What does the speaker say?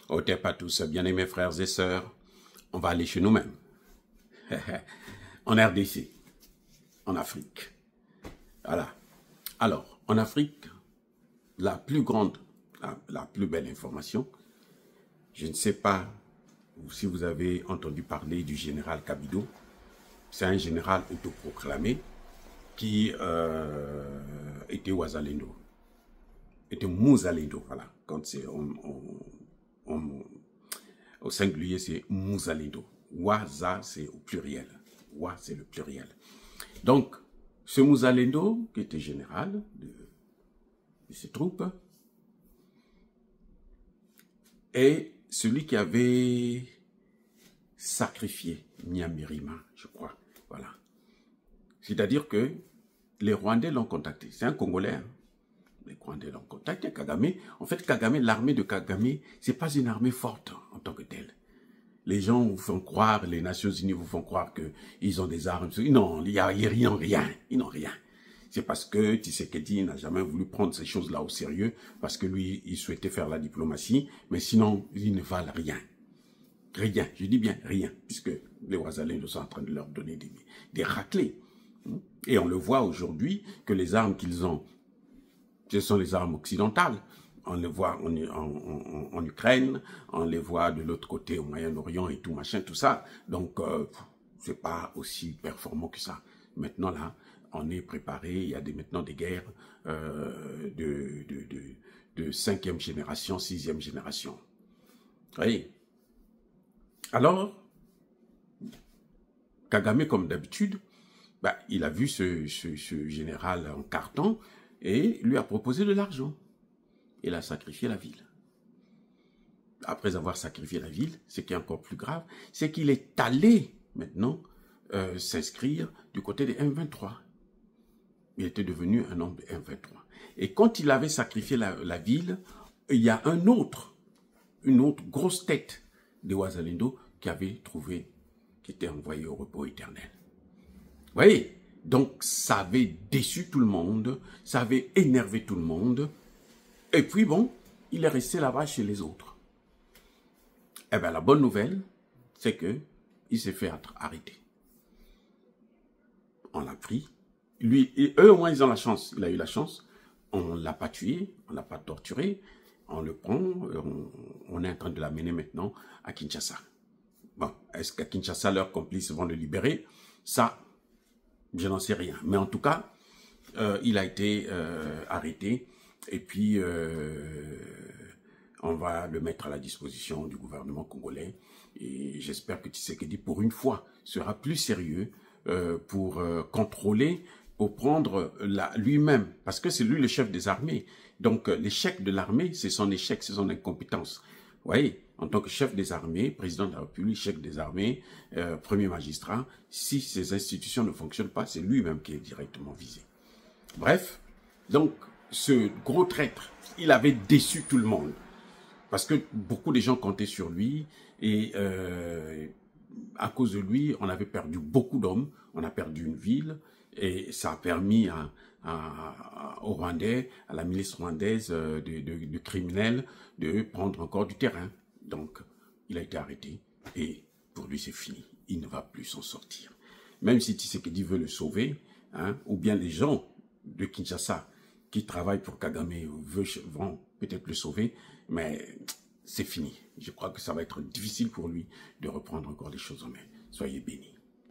Au TEP à tous, bien-aimés frères et sœurs, on va aller chez nous-mêmes. En RDC, en Afrique. Voilà. Alors, en Afrique, la plus grande, la plus belle information, je ne sais pas si vous avez entendu parler du général Kabido. C'est un général autoproclamé qui était Wazalendo. Était Mouzalendo, voilà. Quand c'est au singulier, c'est Mouzalendo. Waza, c'est au pluriel. Wa, c'est le pluriel. Donc, ce Mouzalendo, qui était général de ses troupes, est celui qui avait sacrifié Nyamirima, je crois. Voilà. C'est-à-dire que les Rwandais l'ont contacté. C'est un Congolais. Hein. Les Rwandais l'ont contacté, Kagame. En fait, Kagame, l'armée de Kagame, c'est pas une armée forte en tant que telle. Les gens vous font croire, les Nations Unies vous font croire qu'ils ont des armes. Non, il n'y a rien. Ils n'ont rien. C'est parce que Tshisekedi n'a jamais voulu prendre ces choses-là au sérieux, parce que lui, il souhaitait faire la diplomatie, mais sinon, ils ne valent rien. Rien, je dis bien rien, puisque les Ouazalais sont en train de leur donner des raclés. Et on le voit aujourd'hui que les armes qu'ils ont, ce sont les armes occidentales. On les voit en Ukraine, on les voit de l'autre côté au Moyen-Orient et tout, machin, tout ça. Donc, c'est pas aussi performant que ça. Maintenant, là, on est préparé, il y a maintenant des guerres de 5e génération, 6e génération. Vous voyez? Alors, Kagame, comme d'habitude, bah, il a vu ce général en carton et lui a proposé de l'argent. Il a sacrifié la ville. Après avoir sacrifié la ville, ce qui est encore plus grave, c'est qu'il est allé maintenant s'inscrire du côté des M23. Il était devenu un homme de M23. Et quand il avait sacrifié la ville, il y a une autre grosse tête de Ouazalendo qui avait trouvé, qui était envoyé au repos éternel. Vous voyez? Donc, ça avait déçu tout le monde, ça avait énervé tout le monde. Et puis, bon, il est resté là-bas chez les autres. Eh bien, la bonne nouvelle, c'est qu'il s'est fait arrêter. On l'a pris. Lui, et eux, au moins, ils ont la chance. Il a eu la chance. On ne l'a pas tué, on ne l'a pas torturé. On le prend, on est en train de l'amener maintenant à Kinshasa. Bon, est-ce qu'à Kinshasa, leurs complices vont le libérer? Ça, je n'en sais rien. Mais en tout cas, il a été arrêté. Et puis, on va le mettre à la disposition du gouvernement congolais. Et j'espère que Tshisekedi, pour une fois, sera plus sérieux pour contrôler, pour prendre lui-même, parce que c'est lui le chef des armées. Donc, l'échec de l'armée, c'est son échec, c'est son incompétence. Vous voyez, en tant que chef des armées, président de la République, chef des armées, premier magistrat, si ces institutions ne fonctionnent pas, c'est lui-même qui est directement visé. Bref, donc, ce gros traître, il avait déçu tout le monde. Parce que beaucoup de gens comptaient sur lui et à cause de lui, on avait perdu beaucoup d'hommes, on a perdu une ville et ça a permis aux Rwandais, à la milice rwandaise de criminels de prendre encore du terrain. Donc, il a été arrêté et pour lui, c'est fini. Il ne va plus s'en sortir. Même si Tshisekedi veut le sauver, hein, ou bien les gens de Kinshasa qui travaillent pour Kagame vont peut-être le sauver, mais c'est fini. Je crois que ça va être difficile pour lui de reprendre encore les choses en main. Soyez bénis.